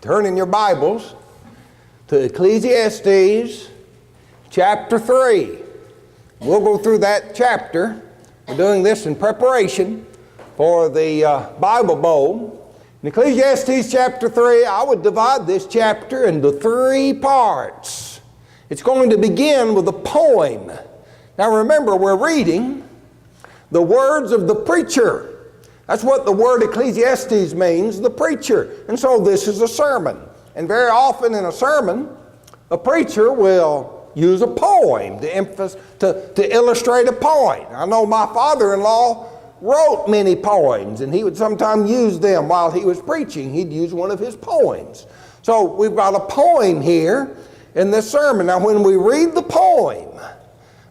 Turn in your Bibles to Ecclesiastes chapter 3. We'll go through that chapter. We're doing this in preparation for the Bible Bowl. In Ecclesiastes chapter 3, I would divide this chapter into three parts. It's going to begin with a poem. Now remember, we're reading the words of the preacher. That's what the word Ecclesiastes means, the preacher. And so this is a sermon. And very often in a sermon, a preacher will use a poem to illustrate a point. I know my father-in-law wrote many poems, and he would sometimes use them while he was preaching. He'd use one of his poems. So we've got a poem here in this sermon. Now when we read the poem,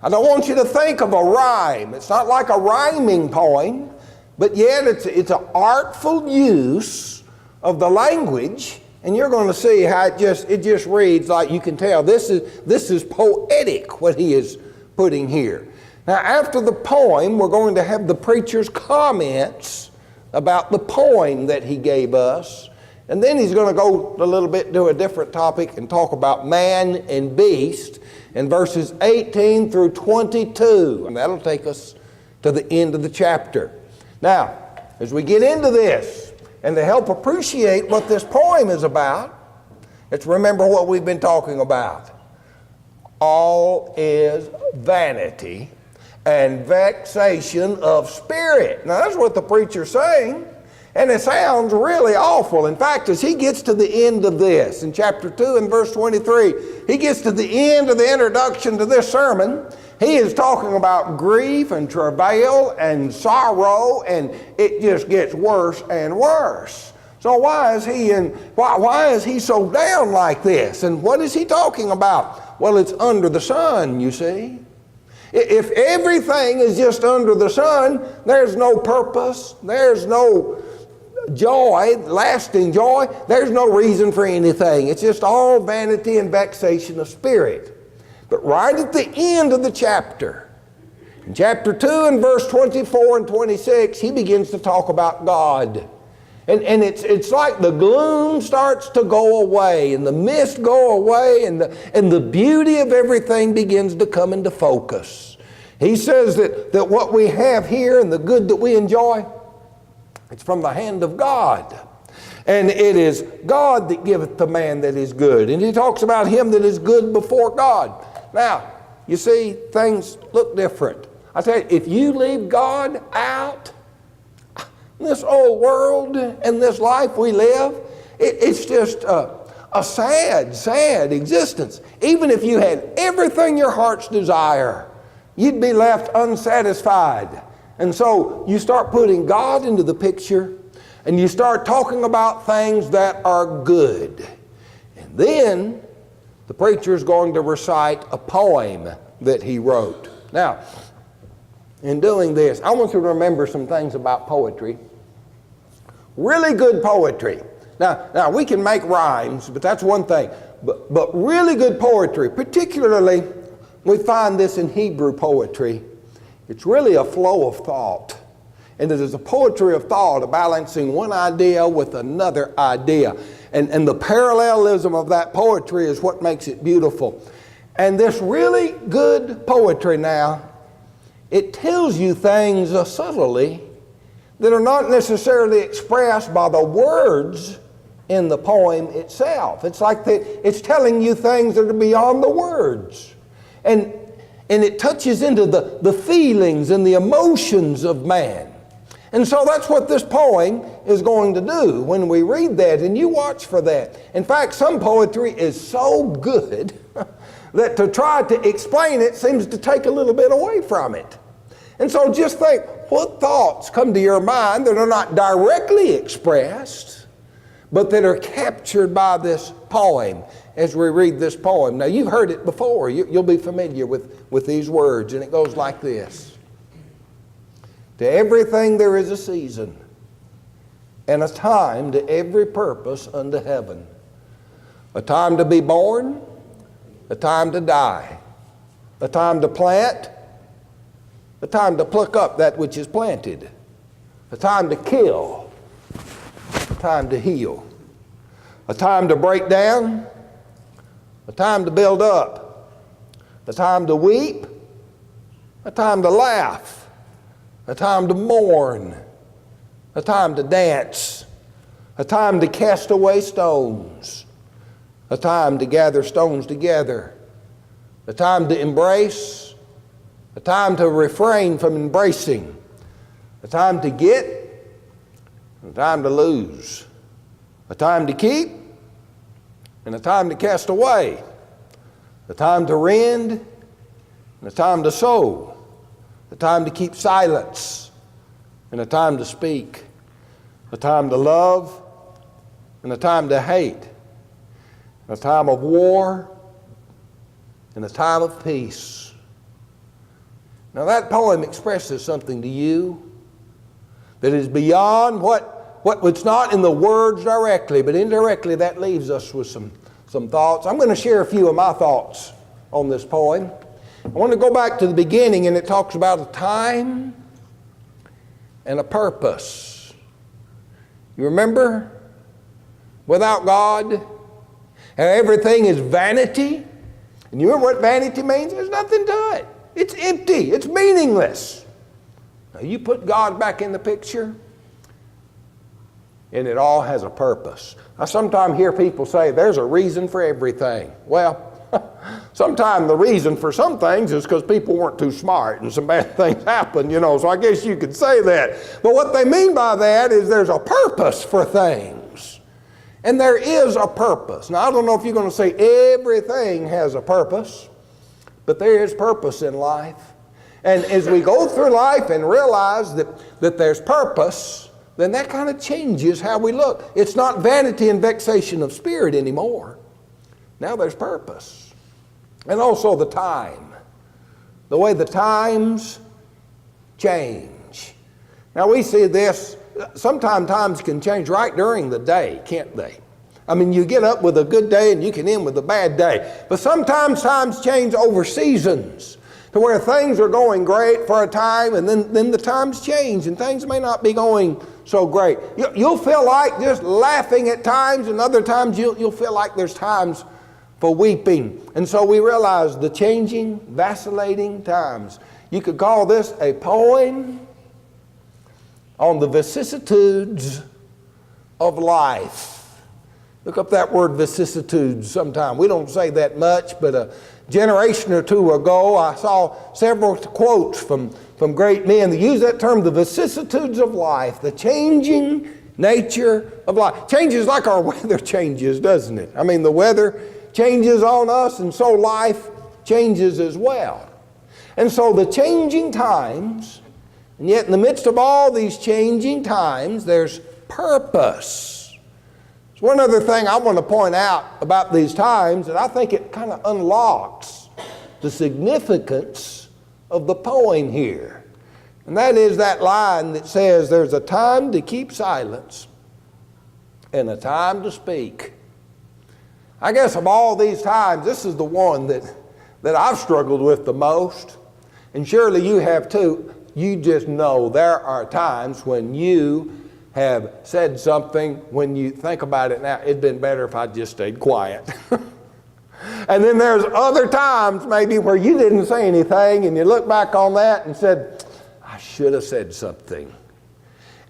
I don't want you to think of a rhyme. It's not like a rhyming poem, but yet it's an artful use of the language, and you're going to see how it just reads like you can tell this is poetic what he is putting here. Now after the poem, we're going to have the preacher's comments about the poem that he gave us, and then he's going to go a little bit to a different topic and talk about man and beast in verses 18 through 22, and that'll take us to the end of the chapter. Now, as we get into this, and to help appreciate what this poem is about, let's remember what we've been talking about. All is vanity and vexation of spirit. Now, that's what the preacher's saying, and it sounds really awful. In fact, as he gets to the end of this, in chapter 2 and verse 23, he gets to the end of the introduction to this sermon. He is talking about grief and travail and sorrow, and it just gets worse and worse. So why is he so down like this? And what is he talking about? Well, it's under the sun, you see. If everything is just under the sun, there's no purpose, there's no joy, lasting joy, there's no reason for anything. It's just all vanity and vexation of spirit. But right at the end of the chapter, in chapter 2 and verse 24 and 26, he begins to talk about God. And it's like the gloom starts to go away, and the mist go away, and the beauty of everything begins to come into focus. He says that what we have here and the good that we enjoy, it's from the hand of God. And it is God that giveth the man that is good. And he talks about him that is good before God. Now, you see, things look different. I tell you, if you leave God out, this old world and this life we live, it's just a sad existence. Even if you had everything your heart's desire, you'd be left unsatisfied. And so you start putting God into the picture, and you start talking about things that are good. And then the preacher is going to recite a poem that he wrote. Now, in doing this, I want you to remember some things about poetry. Really good poetry. Now we can make rhymes, but that's one thing. But really good poetry, particularly we find this in Hebrew poetry. It's really a flow of thought. And it is a poetry of thought, balancing one idea with another idea. And the parallelism of that poetry is what makes it beautiful. And this really good poetry now, it tells you things subtly that are not necessarily expressed by the words in the poem itself. It's like it's telling you things that are beyond the words. And it touches into the feelings and the emotions of man. And so that's what this poem is going to do when we read that, and you watch for that. In fact, some poetry is so good that to try to explain it seems to take a little bit away from it. And so just think, what thoughts come to your mind that are not directly expressed, but that are captured by this poem as we read this poem. Now you've heard it before. You'll be familiar with these words, and it goes like this. To everything there is a season, and a time to every purpose under heaven. A time to be born, a time to die, a time to plant, a time to pluck up that which is planted, a time to kill, a time to heal, a time to break down, a time to build up, a time to weep, a time to laugh, a time to mourn, a time to dance, a time to cast away stones, a time to gather stones together, a time to embrace, a time to refrain from embracing, a time to get, a time to lose, a time to keep, and a time to cast away, a time to rend, and a time to sow, a time to keep silence, and a time to speak, a time to love, and a time to hate, a time of war, and a time of peace. Now that poem expresses something to you that is beyond what's not in the words directly, but indirectly that leaves us with some thoughts. I'm going to share a few of my thoughts on this poem. I want to go back to the beginning, and it talks about a time and a purpose. You remember? Without God, everything is vanity. And you remember what vanity means? There's nothing to it. It's empty. It's meaningless. Now you put God back in the picture, and it all has a purpose. I sometimes hear people say there's a reason for everything. Well, sometimes the reason for some things is because people weren't too smart and some bad things happened, so I guess you could say that. But what they mean by that is there's a purpose for things. And there is a purpose. Now, I don't know if you're going to say everything has a purpose, but there is purpose in life. And as we go through life and realize that there's purpose, then that kind of changes how we look. It's not vanity and vexation of spirit anymore. Now there's purpose. And also the time. The way the times change. Now we see this. Sometimes times can change right during the day, can't they? I mean, you get up with a good day and you can end with a bad day. But sometimes times change over seasons to where things are going great for a time and then the times change and things may not be going so great. You'll feel like just laughing at times, and other times you'll feel like there's times for weeping. And so we realize the changing, vacillating times. You could call this a poem on the vicissitudes of life. Look up that word vicissitudes sometime. We don't say that much, but a generation or two ago, I saw several quotes from great men that use that term, the vicissitudes of life, the changing nature of life. Changes like our weather changes, doesn't it? I mean, the weather changes on us, and so life changes as well. And so the changing times, and yet in the midst of all these changing times, there's purpose. There's one other thing I want to point out about these times, and I think it kind of unlocks the significance of the poem here. And that is that line that says, there's a time to keep silence and a time to speak. I guess of all these times, this is the one that I've struggled with the most. And surely you have too. You just know there are times when you have said something, when you think about it now, it'd been better if I just stayed quiet. And then there's other times maybe where you didn't say anything and you look back on that and said, I should have said something.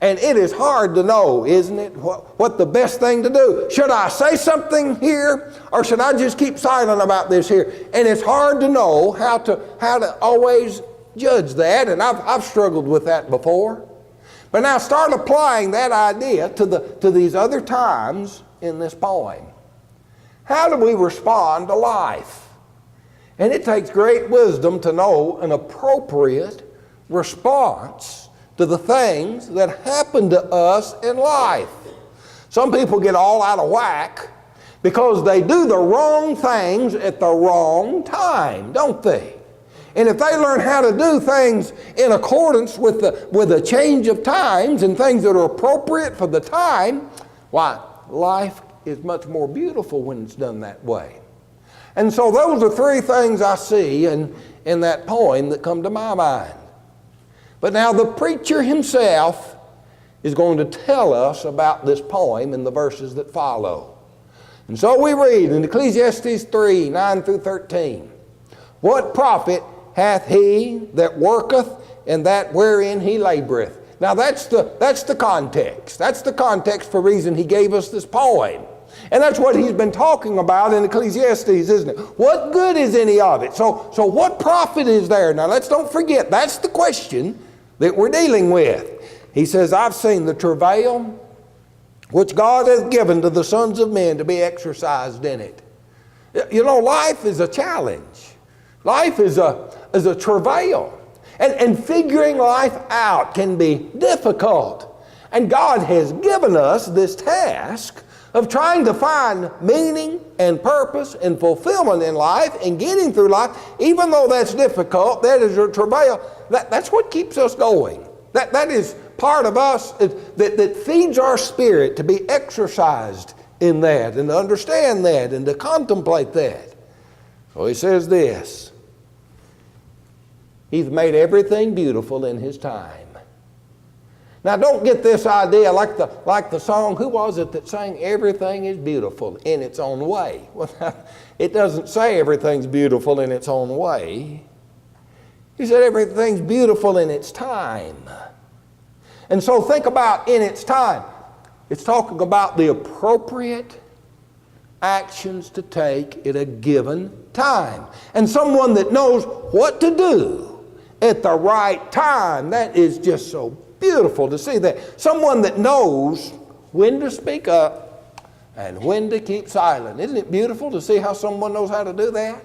And it is hard to know, isn't it, what the best thing to do. Should I say something here, or should I just keep silent about this here? And it's hard to know how to always judge that, and I've struggled with that before. But now start applying that idea to these other times in this poem. How do we respond to life? And it takes great wisdom to know an appropriate response to the things that happen to us in life. Some people get all out of whack because they do the wrong things at the wrong time, don't they? And if they learn how to do things in accordance with the change of times and things that are appropriate for the time, why, life is much more beautiful when it's done that way. And so those are three things I see in that poem that come to my mind. But now the preacher himself is going to tell us about this poem in the verses that follow. And so we read in Ecclesiastes 3, 9 through 13, what profit hath he that worketh in that wherein he laboreth? Now that's the context. That's the context for reason he gave us this poem. And that's what he's been talking about in Ecclesiastes, isn't it? What good is any of it? So what profit is there? Now let's don't forget, that's the question that we're dealing with. He says, I've seen the travail which God hath given to the sons of men to be exercised in it. You know, life is a challenge. Life is a travail. And figuring life out can be difficult. And God has given us this task of trying to find meaning and purpose and fulfillment in life and getting through life. Even though that's difficult, that is a travail, that's what keeps us going. That is part of us that feeds our spirit to be exercised in that and to understand that and to contemplate that. So he says this, he's made everything beautiful in his time. Now don't get this idea like the song, who was it that sang everything is beautiful in its own way? Well, it doesn't say everything's beautiful in its own way. He said everything's beautiful in its time. And so think about in its time. It's talking about the appropriate actions to take at a given time. And someone that knows what to do at the right time, that is just so beautiful to see that. Someone that knows when to speak up and when to keep silent. Isn't it beautiful to see how someone knows how to do that?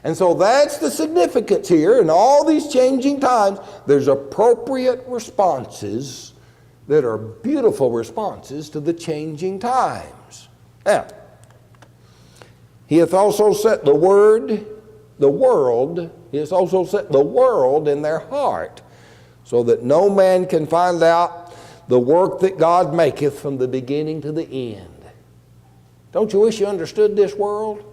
And so that's the significance here. In all these changing times, there's appropriate responses that are beautiful responses to the changing times. Now, he hath also set the world, he has also set the world in their heart, so that no man can find out the work that God maketh from the beginning to the end. Don't you wish you understood this world?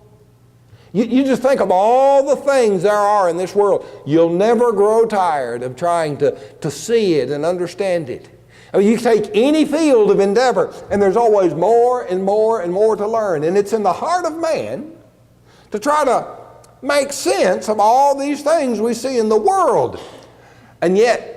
You just think of all the things there are in this world. You'll never grow tired of trying to see it and understand it. I mean, you take any field of endeavor, and there's always more and more and more to learn. And it's in the heart of man to try to make sense of all these things we see in the world. And yet,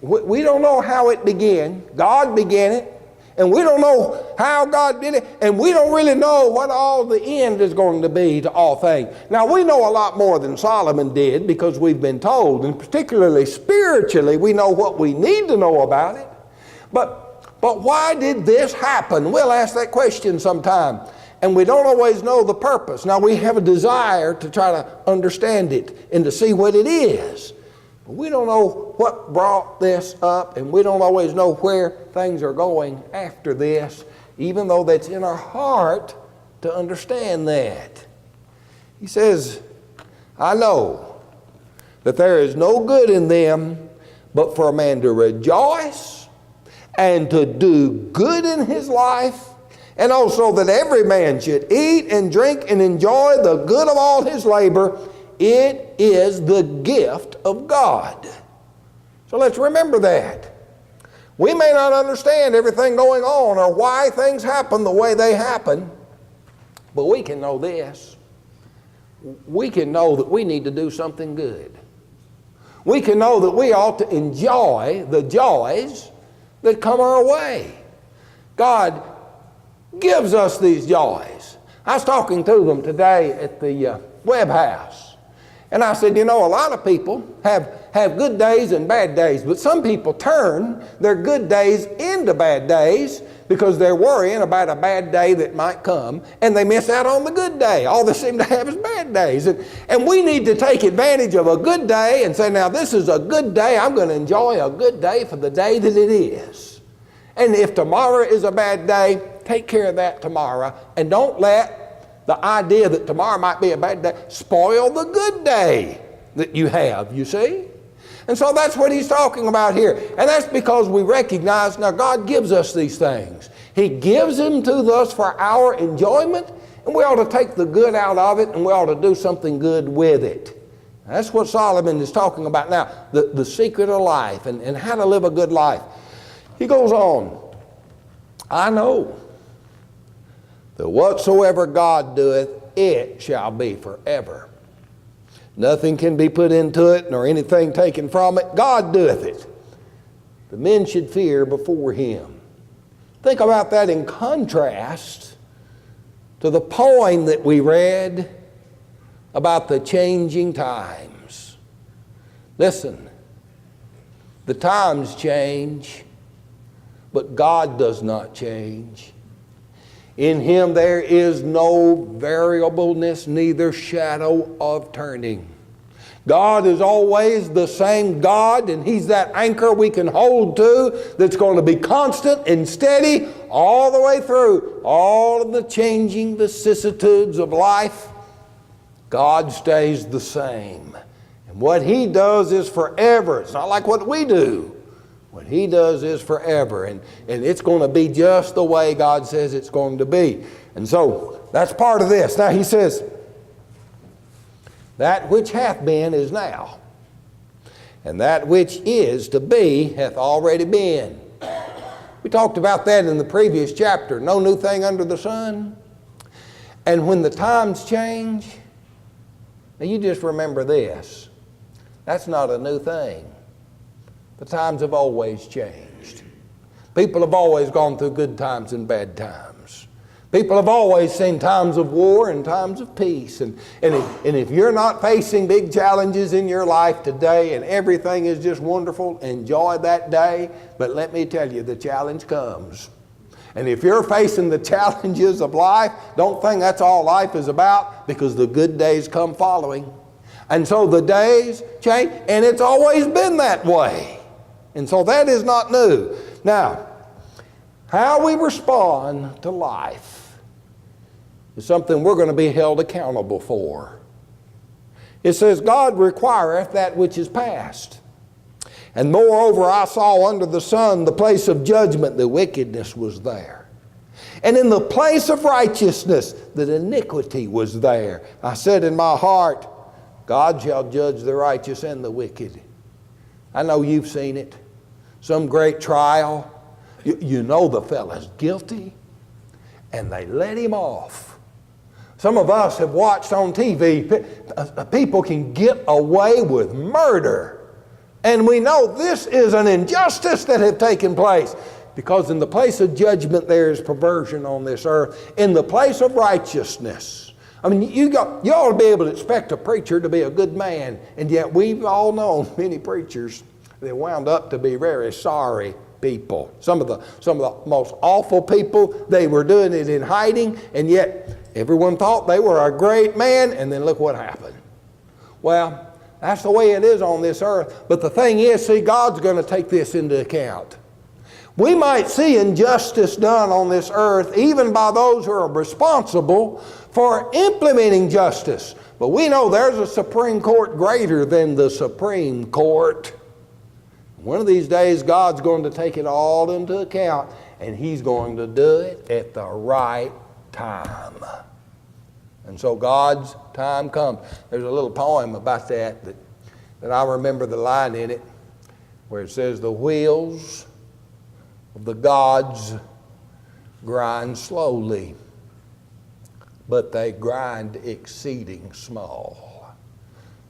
we don't know how it began. God began it. And we don't know how God did it, and we don't really know what all the end is going to be to all things. Now, we know a lot more than Solomon did because we've been told, and particularly spiritually, we know what we need to know about it. But why did this happen? We'll ask that question sometime, and we don't always know the purpose. Now, we have a desire to try to understand it and to see what it is. But we don't know what brought this up, and we don't always know where things are going after this, even though that's in our heart to understand that. He says, I know that there is no good in them but for a man to rejoice and to do good in his life, and also that every man should eat and drink and enjoy the good of all his labor. It is the gift of God. So let's remember that. We may not understand everything going on or why things happen the way they happen, but we can know this. We can know that we need to do something good. We can know that we ought to enjoy the joys that come our way. God gives us these joys. I was talking to them today at the Webb House. And I said, you know, a lot of people have good days and bad days, but some people turn their good days into bad days because they're worrying about a bad day that might come, and they miss out on the good day. All they seem to have is bad days. And we need to take advantage of a good day and say, now this is a good day. I'm going to enjoy a good day for the day that it is. And if tomorrow is a bad day, take care of that tomorrow, and don't let the idea that tomorrow might be a bad day spoil the good day that you have, you see? And so that's what he's talking about here. And that's because we recognize now God gives us these things. He gives them to us for our enjoyment, and we ought to take the good out of it, and we ought to do something good with it. That's what Solomon is talking about now, the secret of life and how to live a good life. He goes on, I know that whatsoever God doeth, it shall be forever. Nothing can be put into it, nor anything taken from it. God doeth it. The men should fear before him. Think about that in contrast to the poem that we read about the changing times. Listen, the times change, but God does not change. In him there is no variableness, neither shadow of turning. God is always the same God, and he's that anchor we can hold to that's going to be constant and steady all the way through all of the changing vicissitudes of life. God stays the same. And what he does is forever. It's not like what we do. What he does is forever, and it's going to be just the way God says it's going to be. And so that's part of this. Now he says, that which hath been is now, and that which is to be hath already been. We talked about that in the previous chapter. No new thing under the sun. And when the times change, now you just remember this. That's not a new thing. The times have always changed. People have always gone through good times and bad times. People have always seen times of war and times of peace. And if you're not facing big challenges in your life today and everything is just wonderful, enjoy that day. But let me tell you, the challenge comes. And if you're facing the challenges of life, don't think that's all life is about, because the good days come following. And so the days change, and it's always been that way. And so that is not new. Now, how we respond to life is something we're going to be held accountable for. It says, God requireth that which is past. And moreover, I saw under the sun the place of judgment, the wickedness was there. And in the place of righteousness, the iniquity was there. I said in my heart, God shall judge the righteous and the wicked. I know you've seen it. Some great trial. You know the fella's guilty, and they let him off. Some of us have watched on TV, people can get away with murder. And we know this is an injustice that has taken place, because in the place of judgment there is perversion on this earth. In the place of righteousness, I mean, you ought to be able to expect a preacher to be a good man, and yet we've all known many preachers that wound up to be very sorry people. Some of the most awful people, they were doing it in hiding, and yet everyone thought they were a great man, and then look what happened. Well, that's the way it is on this earth. But the thing is, see, God's going to take this into account. We might see injustice done on this earth, even by those who are responsible for implementing justice. But we know there's a Supreme Court greater than the Supreme Court. One of these days, God's going to take it all into account, and he's going to do it at the right time. And so God's time comes. There's a little poem about that I remember the line in it, where it says, the wheels of the gods grind slowly, but they grind exceeding small.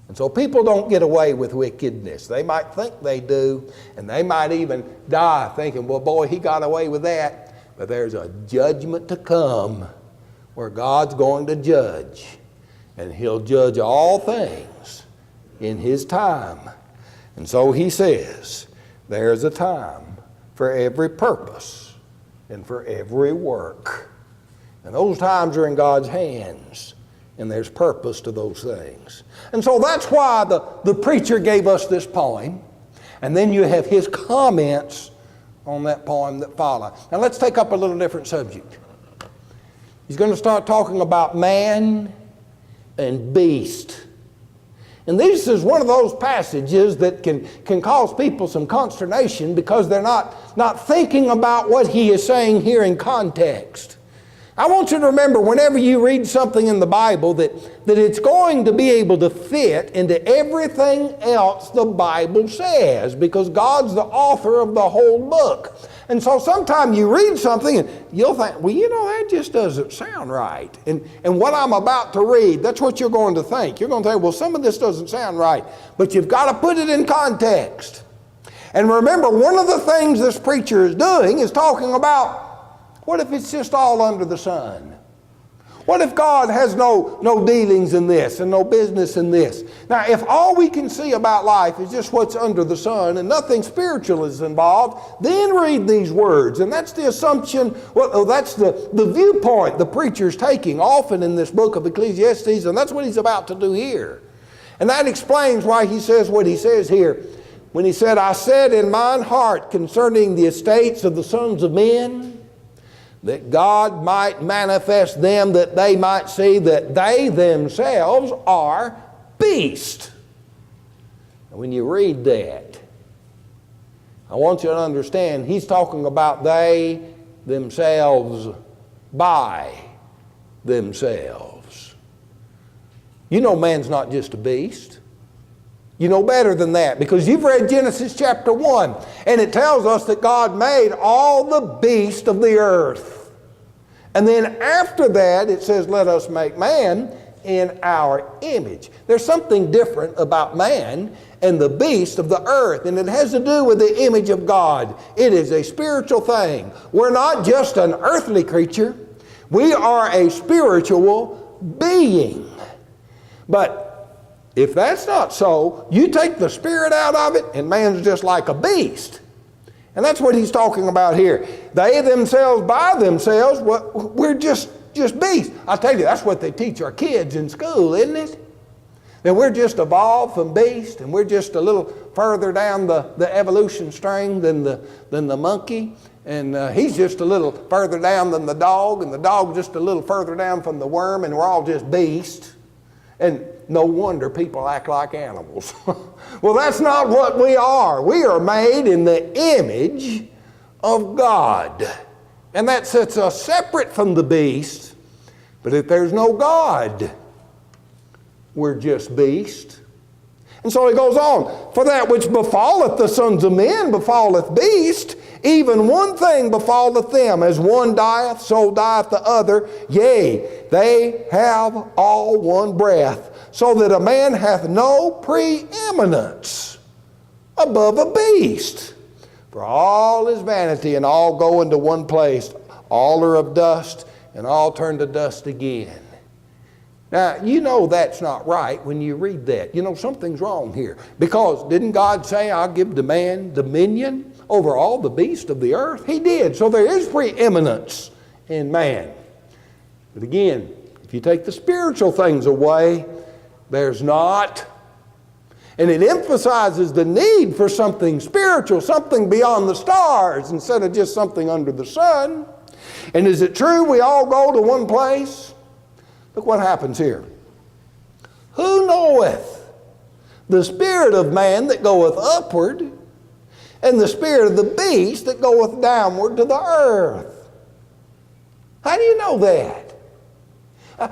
And so people don't get away with wickedness. They might think they do, and they might even die thinking, well, boy, he got away with that. But there's a judgment to come where God's going to judge, and he'll judge all things in his time. And so he says, there's a time for every purpose and for every work. And those times are in God's hands. And there's purpose to those things. And so that's why the preacher gave us this poem. And then you have his comments on that poem that follow. Now let's take up a little different subject. He's going to start talking about man and beast. And this is one of those passages that can cause people some consternation, because they're not thinking about what he is saying here in context. I want you to remember, whenever you read something in the Bible, that it's going to be able to fit into everything else the Bible says, because God's the author of the whole book. And so sometimes you read something and you'll think, well, you know, that just doesn't sound right. And what I'm about to read, that's what you're going to think. You're going to think, well, some of this doesn't sound right. But you've got to put it in context. And remember, one of the things this preacher is doing is talking about, what if it's just all under the sun? What if God has no dealings in this and no business in this? Now, if all we can see about life is just what's under the sun and nothing spiritual is involved, then read these words. And that's the assumption, that's the viewpoint the preacher's taking often in this book of Ecclesiastes, and that's what he's about to do here. And that explains why he says what he says here. When he said, I said in mine heart concerning the estates of the sons of men, that God might manifest them, that they might see that they themselves are beasts. And when you read that, I want you to understand, he's talking about they themselves by themselves. You know man's not just a beast. You know better than that, because you've read Genesis chapter 1, and it tells us that God made all the beasts of the earth. And then after that, it says, let us make man in our image. There's something different about man and the beast of the earth, and it has to do with the image of God. It is a spiritual thing. We're not just an earthly creature. We are a spiritual being. But if that's not so, you take the spirit out of it, and man's just like a beast. And that's what he's talking about here. They themselves by themselves, we're just beasts. I tell you, that's what they teach our kids in school, isn't it? That we're just evolved from beast, and we're just a little further down the evolution string than the monkey. And he's just a little further down than the dog, and the dog just a little further down from the worm, and we're all just beasts. And no wonder people act like animals. Well, that's not what we are. We are made in the image of God. And that sets us separate from the beast. But if there's no God, we're just beasts. And so he goes on, for that which befalleth the sons of men befalleth beast, even one thing befalleth them, as one dieth, so dieth the other. Yea, they have all one breath, so that a man hath no preeminence above a beast. For all is vanity, and all go into one place. All are of dust, and all turn to dust again. Now, you know that's not right when you read that. You know something's wrong here. Because didn't God say, I'll give to man dominion over all the beasts of the earth? He did. So there is preeminence in man. But again, if you take the spiritual things away, there's not. And it emphasizes the need for something spiritual, something beyond the stars, instead of just something under the sun. And is it true we all go to one place? Look what happens here. Who knoweth the spirit of man that goeth upward, and the spirit of the beast that goeth downward to the earth? How do you know that?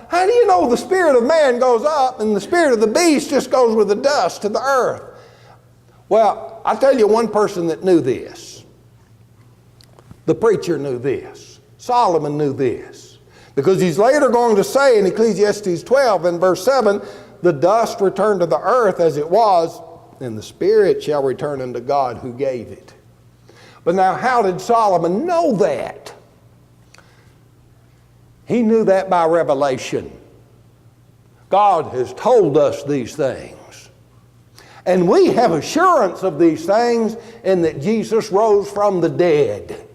How do you know the spirit of man goes up and the spirit of the beast just goes with the dust to the earth? Well, I'll tell you one person that knew this. The preacher knew this. Solomon knew this. Because he's later going to say in Ecclesiastes 12 and verse 7, the dust returned to the earth as it was, and the spirit shall return unto God who gave it. But now, how did Solomon know that? He knew that by revelation. God has told us these things. And we have assurance of these things in that Jesus rose from the dead.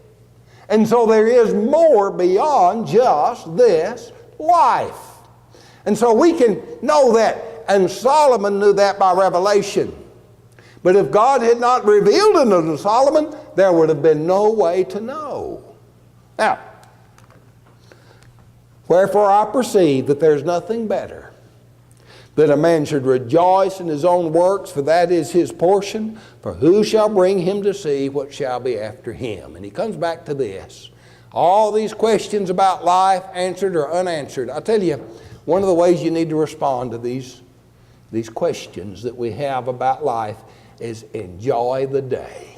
And so there is more beyond just this life. And so we can know that. And Solomon knew that by revelation. But if God had not revealed it unto Solomon, there would have been no way to know. Now, wherefore I perceive that there's nothing better, that a man should rejoice in his own works, for that is his portion. For who shall bring him to see what shall be after him? And he comes back to this. All these questions about life, answered or unanswered. I'll tell you, one of the ways you need to respond to these questions that we have about life is enjoy the day.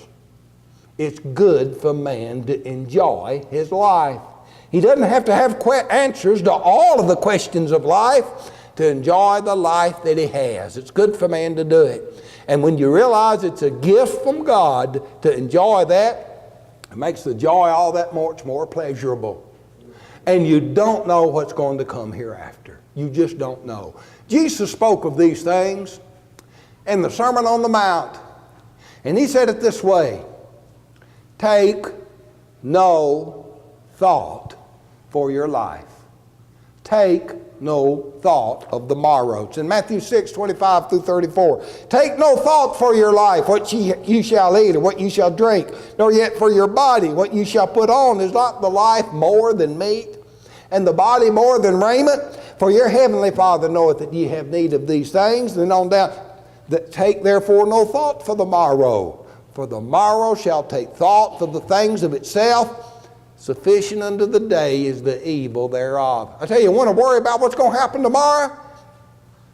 it's good for man to enjoy his life. He doesn't have to have answers to all of the questions of life to enjoy the life that he has. It's good for man to do it. And when you realize it's a gift from God to enjoy that, it makes the joy all that much more pleasurable. And you don't know what's going to come hereafter. You just don't know. Jesus spoke of these things in the Sermon on the Mount. And he said it this way: take no thought for your life. Take no thought of the morrow. It's in Matthew 6, 25 through 34. Take no thought for your life, what you shall eat or what you shall drink, nor yet for your body, what you shall put on. Is not the life more than meat, and the body more than raiment? For your heavenly Father knoweth that ye have need of these things. Then on down, that take therefore no thought for the morrow, for the morrow shall take thought for the things of itself. Sufficient unto the day is the evil thereof. I tell you, want to worry about what's going to happen tomorrow?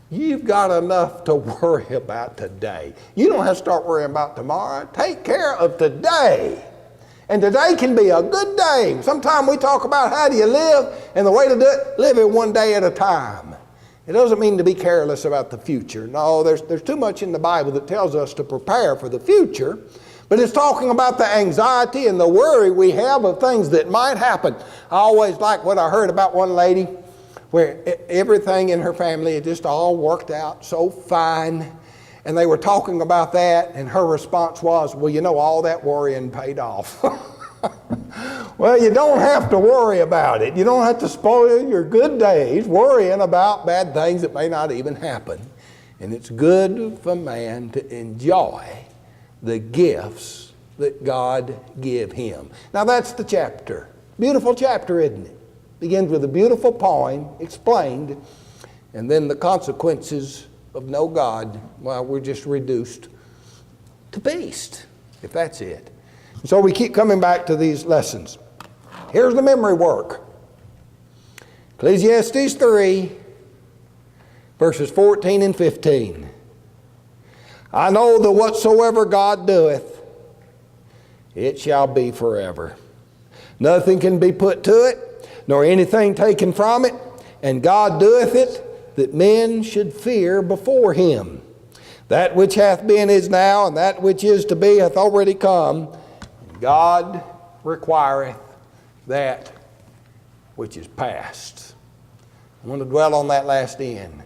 You've got enough to worry about today. You don't have to start worrying about tomorrow. Take care of today. And today can be a good day. Sometimes we talk about how do you live, and the way to do it, live it one day at a time. It doesn't mean to be careless about the future. No, there's too much in the Bible that tells us to prepare for the future. But it's talking about the anxiety and the worry we have of things that might happen. I always like what I heard about one lady where everything in her family had just all worked out so fine. And they were talking about that, and her response was, well, you know, all that worrying paid off. Well, you don't have to worry about it. You don't have to spoil your good days worrying about bad things that may not even happen. And it's good for man to enjoy the gifts that God give him. Now that's the chapter. Beautiful chapter, isn't it? Begins with a beautiful poem explained, and then the consequences of no God. Well, we're just reduced to beast, if that's it. So we keep coming back to these lessons. Here's the memory work. Ecclesiastes 3, verses 14 and 15. I know that whatsoever God doeth, it shall be forever. Nothing can be put to it, nor anything taken from it. And God doeth it, that men should fear before him. That which hath been is now, and that which is to be hath already come. God requireth that which is past. I want to dwell on that last end.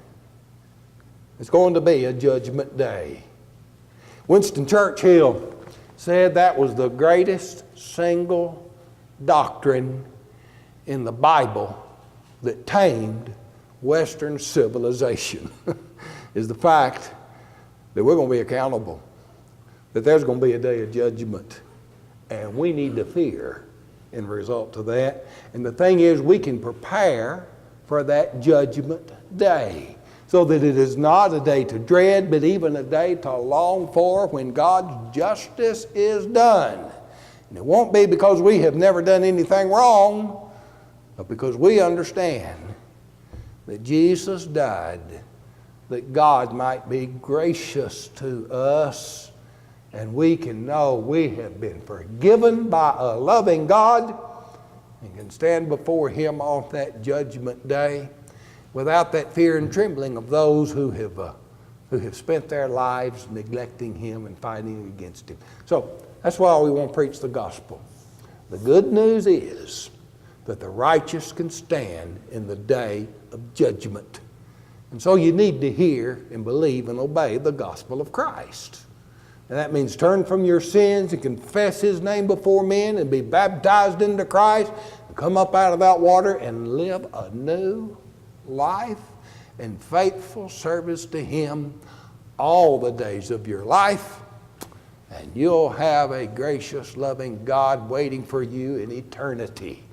It's going to be a judgment day. Winston Churchill said that was the greatest single doctrine in the Bible that tamed Western civilization is the fact that we're going to be accountable, that there's going to be a day of judgment, and we need to fear in result to that. And the thing is, we can prepare for that judgment day, so that it is not a day to dread, but even a day to long for when God's justice is done. And it won't be because we have never done anything wrong, but because we understand that Jesus died that God might be gracious to us, and we can know we have been forgiven by a loving God and can stand before him on that judgment day without that fear and trembling of those who have spent their lives neglecting him and fighting against him. So that's why we want to preach the gospel. The good news is that the righteous can stand in the day of judgment. And so you need to hear and believe and obey the gospel of Christ. And that means turn from your sins and confess his name before men and be baptized into Christ and come up out of that water and live a new life and faithful service to him all the days of your life. And you'll have a gracious, loving God waiting for you in eternity.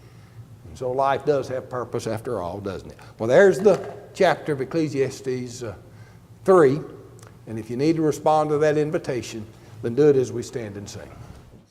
And so life does have purpose after all, doesn't it? Well, there's the chapter of Ecclesiastes 3. And if you need to respond to that invitation, then do it as we stand and sing.